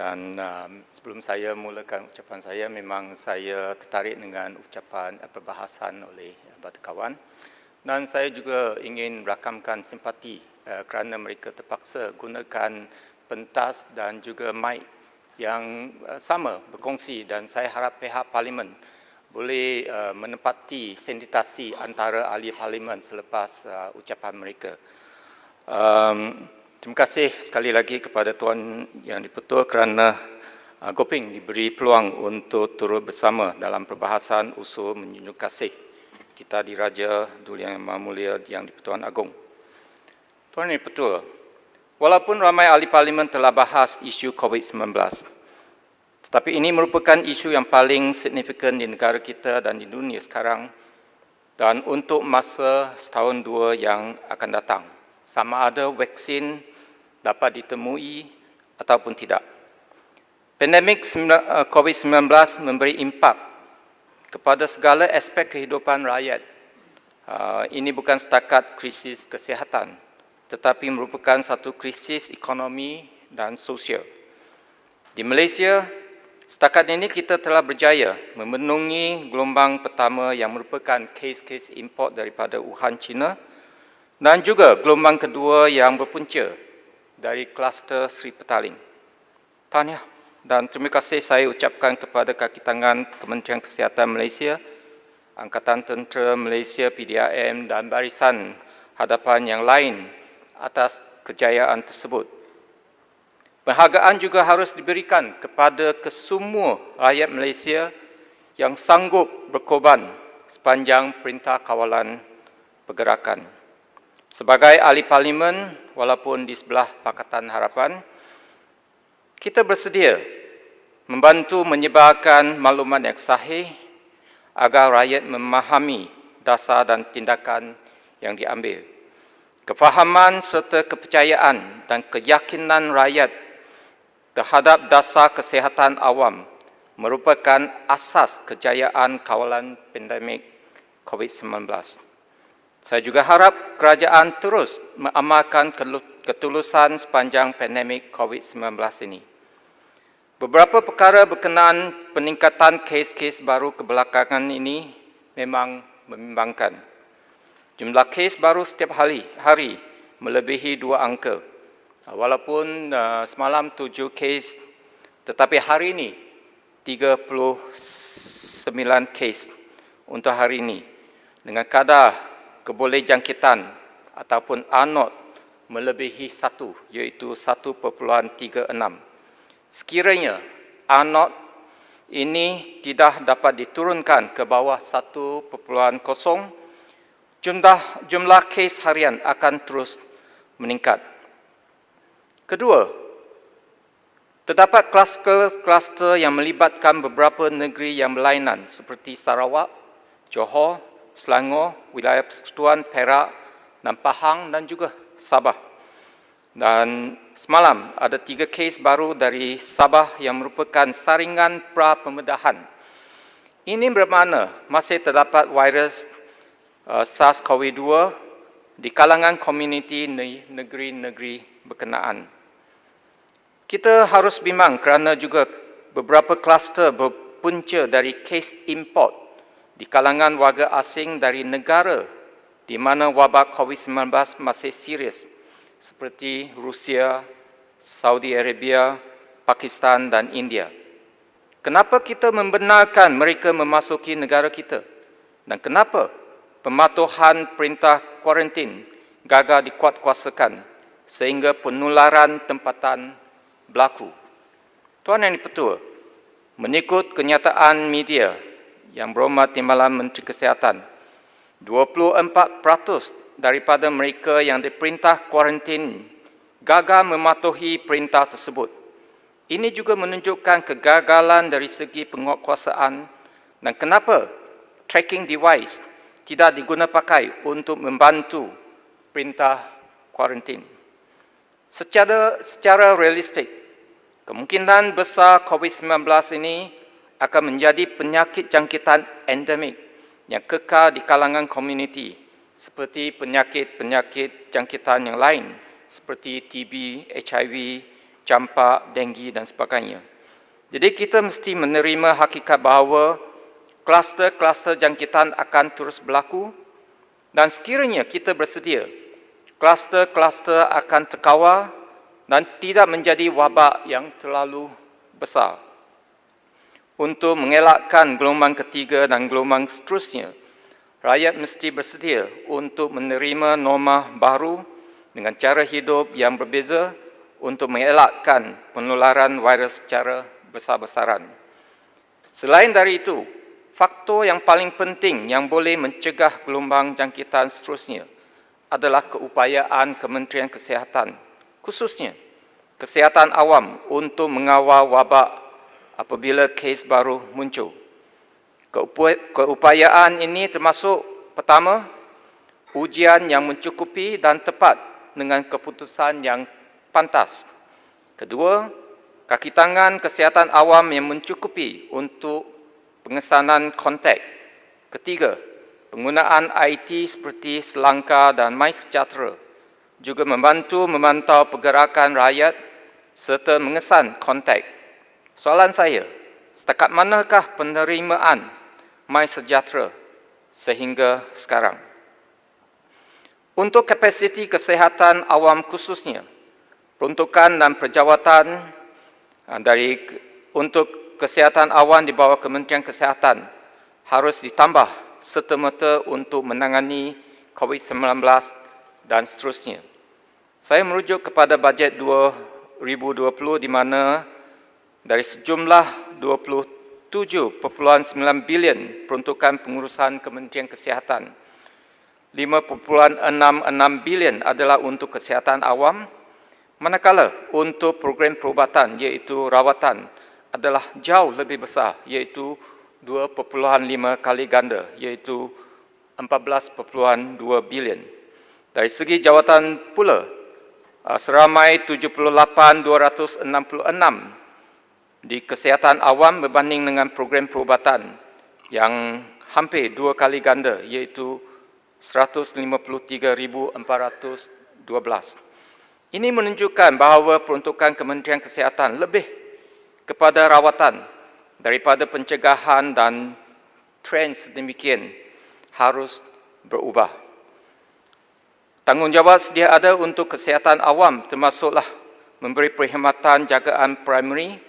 Dan sebelum saya mulakan ucapan saya, memang saya tertarik dengan ucapan perbahasan oleh Batu Kawan. Dan saya juga ingin rakamkan simpati kerana mereka terpaksa gunakan pentas dan juga mic yang sama berkongsi, dan saya harap pihak Parlimen boleh menepati sanitasi antara ahli Parlimen selepas ucapan mereka. Terima kasih sekali lagi kepada Tuan Yang di-Pertua kerana Goping diberi peluang untuk turut bersama dalam perbahasan usul menjunjung kasih kita Diraja Duli Yang Maha Mulia Yang di-Pertuan Agong. Tuan Yang di-Pertua, walaupun ramai ahli Parlimen telah bahas isu COVID-19, tetapi ini merupakan isu yang paling signifikan di negara kita dan di dunia sekarang dan untuk masa setahun dua yang akan datang, sama ada vaksin dapat ditemui ataupun tidak. Pandemik COVID-19 memberi impak kepada segala aspek kehidupan rakyat. Ini bukan setakat krisis kesihatan, tetapi merupakan satu krisis ekonomi dan sosial. Di Malaysia, setakat ini kita telah berjaya memenuhi gelombang pertama yang merupakan kes-kes import daripada Wuhan, China, dan juga gelombang kedua yang berpunca dari kluster Seri Petaling. Tahniah dan terima kasih saya ucapkan kepada kaki tangan Kementerian Kesihatan Malaysia, Angkatan Tentera Malaysia PDRM dan barisan hadapan yang lain atas kejayaan tersebut. Penghargaan juga harus diberikan kepada kesemua rakyat Malaysia yang sanggup berkorban sepanjang Perintah Kawalan Pergerakan. Sebagai ahli Parlimen, walaupun di sebelah Pakatan Harapan, kita bersedia membantu menyebarkan maklumat yang sahih agar rakyat memahami dasar dan tindakan yang diambil. Kefahaman serta kepercayaan dan keyakinan rakyat terhadap dasar kesihatan awam merupakan asas kejayaan kawalan pandemik COVID-19. Saya juga harap kerajaan terus mengamalkan ketulusan sepanjang pandemik COVID-19 ini. Beberapa perkara berkenaan peningkatan kes-kes baru kebelakangan ini memang membimbangkan. Jumlah kes baru setiap hari melebihi 2 angka. Walaupun semalam 7 kes, tetapi hari ini 39 kes untuk hari ini dengan kadar kebolehjangkitan ataupun R0 melebihi 1, iaitu 1.36. Sekiranya R0 ini tidak dapat diturunkan ke bawah 1.0, jumlah kes harian akan terus meningkat. Kedua, terdapat kluster yang melibatkan beberapa negeri yang berlainan seperti Sarawak, Johor, Selangor, wilayah Persekutuan, Perak dan Pahang dan juga Sabah. Dan semalam ada 3 kes baru dari Sabah yang merupakan saringan pra-pembedahan. Ini bermakna masih terdapat virus SARS-CoV-2 di kalangan komuniti negeri-negeri berkenaan. Kita harus bimbang kerana juga beberapa kluster berpunca dari kes import di kalangan warga asing dari negara di mana wabak COVID-19 masih serius seperti Rusia, Saudi Arabia, Pakistan dan India. Kenapa kita membenarkan mereka memasuki negara kita? Dan kenapa pematuhan perintah kuarantin gagal dikuatkuasakan sehingga penularan tempatan berlaku? Tuan Yang di-Pertua, mengikut kenyataan media yang berhormat Timbalan Menteri Kesihatan, 24% daripada mereka yang diperintah kuarantin gagal mematuhi perintah tersebut. Ini juga menunjukkan kegagalan dari segi penguatkuasaan dan kenapa tracking device tidak diguna pakai untuk membantu perintah kuarantin. Secara realistik, kemungkinan besar COVID-19 ini akan menjadi penyakit jangkitan endemik yang kekal di kalangan komuniti seperti penyakit-penyakit jangkitan yang lain seperti TB, HIV, campak, denggi dan sebagainya. Jadi kita mesti menerima hakikat bahawa kluster-kluster jangkitan akan terus berlaku dan sekiranya kita bersedia, kluster-kluster akan terkawal dan tidak menjadi wabak yang terlalu besar. Untuk mengelakkan gelombang ketiga dan gelombang seterusnya, rakyat mesti bersedia untuk menerima norma baru dengan cara hidup yang berbeza untuk mengelakkan penularan virus secara besar-besaran. Selain dari itu, faktor yang paling penting yang boleh mencegah gelombang jangkitan seterusnya adalah keupayaan Kementerian Kesihatan, khususnya kesihatan awam untuk mengawal wabak apabila kes baru muncul. Keupayaan ini termasuk pertama, ujian yang mencukupi dan tepat dengan keputusan yang pantas. Kedua, kaki tangan kesihatan awam yang mencukupi untuk pengesanan kontak. Ketiga, penggunaan IT seperti Selangkah dan MySejahtera juga membantu memantau pergerakan rakyat serta mengesan kontak. Soalan saya, setakat manakah penerimaan MySejahtera sehingga sekarang? Untuk kapasiti kesihatan awam khususnya, peruntukan dan perjawatan untuk kesihatan awam di bawah Kementerian Kesihatan harus ditambah serta-merta untuk menangani COVID-19 dan seterusnya. Saya merujuk kepada bajet 2020 di mana dari sejumlah 27.9 bilion peruntukan pengurusan Kementerian Kesihatan, 5.66 bilion adalah untuk kesihatan awam, manakala untuk program perubatan iaitu rawatan adalah jauh lebih besar iaitu 2.5 kali ganda iaitu 14.2 bilion. Dari segi jawatan pula, seramai 78,266 di kesihatan awam berbanding dengan program perubatan yang hampir 2 kali ganda iaitu 153,412. Ini menunjukkan bahawa peruntukan Kementerian Kesihatan lebih kepada rawatan daripada pencegahan dan trend sedemikian harus berubah. Tanggungjawab sedia ada untuk kesihatan awam termasuklah memberi perkhidmatan jagaan primary,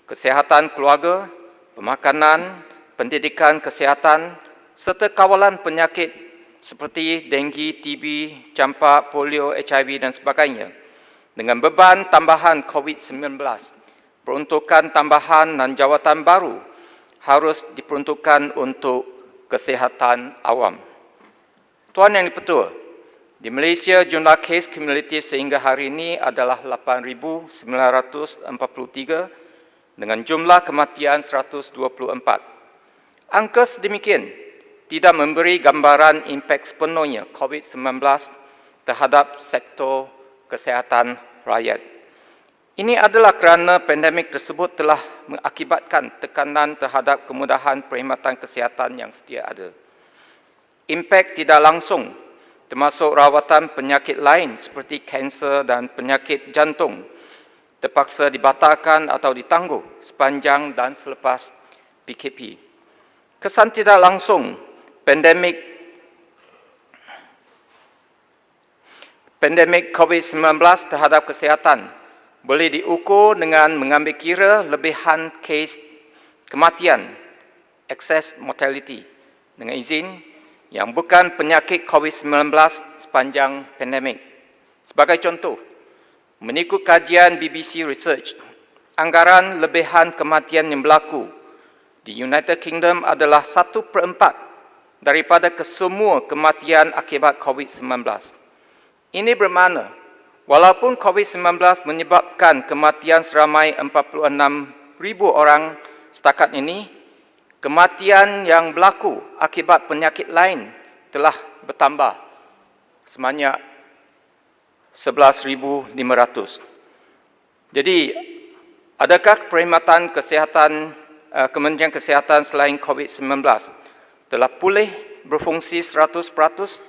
kesihatan keluarga, pemakanan, pendidikan kesihatan serta kawalan penyakit seperti denggi, TB, campak, polio, HIV dan sebagainya. Dengan beban tambahan COVID-19, peruntukan tambahan dan jawatan baru harus diperuntukkan untuk kesihatan awam. Tuan Yang Dipertua, di Malaysia jumlah kes kumulatif sehingga hari ini adalah 8,943 dengan jumlah kematian 124. Angka sedemikian tidak memberi gambaran impak sepenuhnya COVID-19 terhadap sektor kesihatan rakyat. Ini adalah kerana pandemik tersebut telah mengakibatkan tekanan terhadap kemudahan perkhidmatan kesihatan yang sedia ada. Impak tidak langsung termasuk rawatan penyakit lain seperti kanser dan penyakit jantung terpaksa dibatalkan atau ditangguh sepanjang dan selepas PKP. Kesan tidak langsung pandemik COVID-19 terhadap kesihatan boleh diukur dengan mengambil kira lebihan kes kematian, excess mortality, dengan izin yang bukan penyakit COVID-19 sepanjang pandemik. Sebagai contoh, mengikut kajian BBC Research, anggaran lebihan kematian yang berlaku di United Kingdom adalah 1/4 daripada kesemua kematian akibat COVID-19. Ini bermakna, walaupun COVID-19 menyebabkan kematian seramai 46,000 orang setakat ini, kematian yang berlaku akibat penyakit lain telah bertambah sebanyak 11,500. Jadi, adakah perkhidmatan kesihatan Kementerian Kesihatan selain COVID-19 telah pulih berfungsi 100%?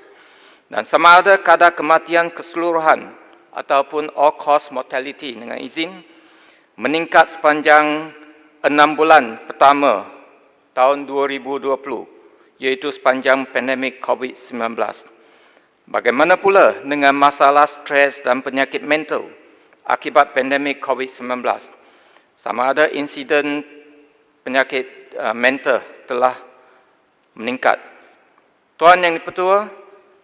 Dan sama ada kadar kematian keseluruhan ataupun all-cause mortality, dengan izin meningkat sepanjang 6 bulan pertama tahun 2020, iaitu sepanjang pandemik COVID-19. Bagaimana pula dengan masalah stres dan penyakit mental akibat pandemik COVID-19? Sama ada insiden penyakit mental telah meningkat. Tuan Yang Dipertua,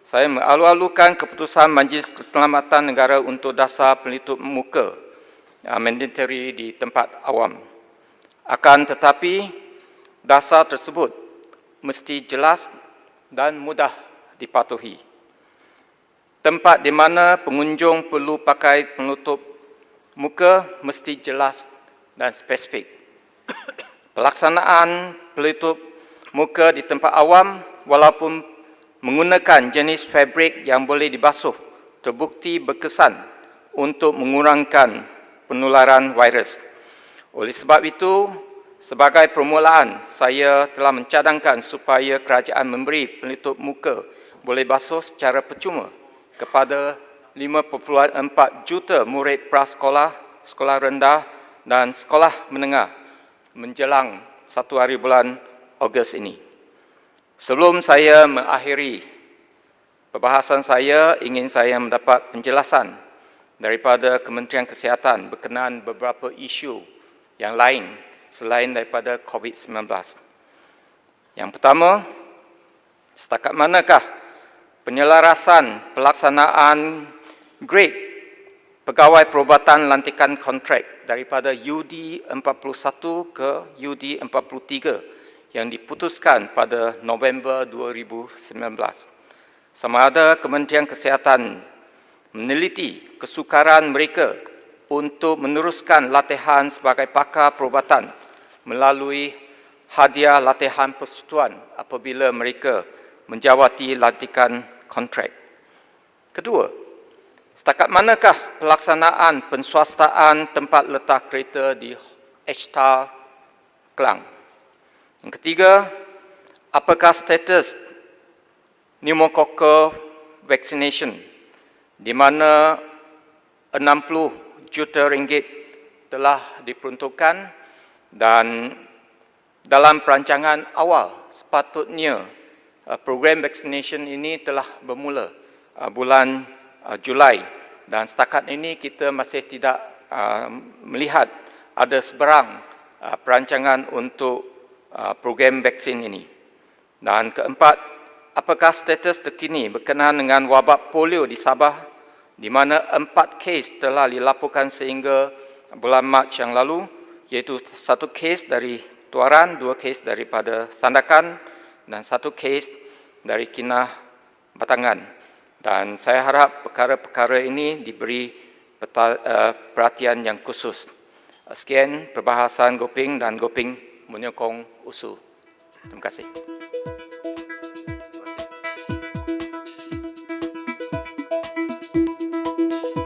saya mengalu-alukan keputusan Majlis Keselamatan Negara untuk dasar pelitup muka mandatory di tempat awam. Akan tetapi, dasar tersebut mesti jelas dan mudah dipatuhi. Tempat di mana pengunjung perlu pakai penutup muka mesti jelas dan spesifik. Pelaksanaan pelitup muka di tempat awam walaupun menggunakan jenis fabrik yang boleh dibasuh terbukti berkesan untuk mengurangkan penularan virus. Oleh sebab itu, sebagai permulaan, saya telah mencadangkan supaya kerajaan memberi pelitup muka boleh basuh secara percuma kepada 5.4 juta murid prasekolah, sekolah rendah dan sekolah menengah menjelang 1 hari bulan Ogos ini. Sebelum saya mengakhiri perbahasan saya, ingin saya mendapat penjelasan daripada Kementerian Kesihatan berkenaan beberapa isu yang lain selain daripada COVID-19. Yang pertama, setakat manakah penyelarasan pelaksanaan grade pegawai perubatan lantikan kontrak daripada UD 41 ke UD 43 yang diputuskan pada November 2019. Sama ada Kementerian Kesihatan meneliti kesukaran mereka untuk meneruskan latihan sebagai pakar perubatan melalui hadiah latihan persekutuan apabila mereka menjawati lantikan kontrak. Kedua, setakat manakah pelaksanaan penswastaan tempat letak kereta di HTAR Klang? Yang ketiga, apakah status pneumococcal vaccination di mana 60 juta ringgit telah diperuntukkan dan dalam perancangan awal sepatutnya program vaccination ini telah bermula bulan Julai dan setakat ini kita masih tidak melihat ada seberang perancangan untuk program vaksin ini. Dan keempat, apakah status terkini berkenaan dengan wabak polio di Sabah di mana 4 kes telah dilaporkan sehingga bulan Mac yang lalu, iaitu 1 kes dari Tuaran, 2 kes daripada Sandakan dan 1 kes dari Kinah Batangan. Dan saya harap perkara-perkara ini diberi perhatian yang khusus. Sekian perbahasan Goping dan Goping menyokong usul. Terima kasih.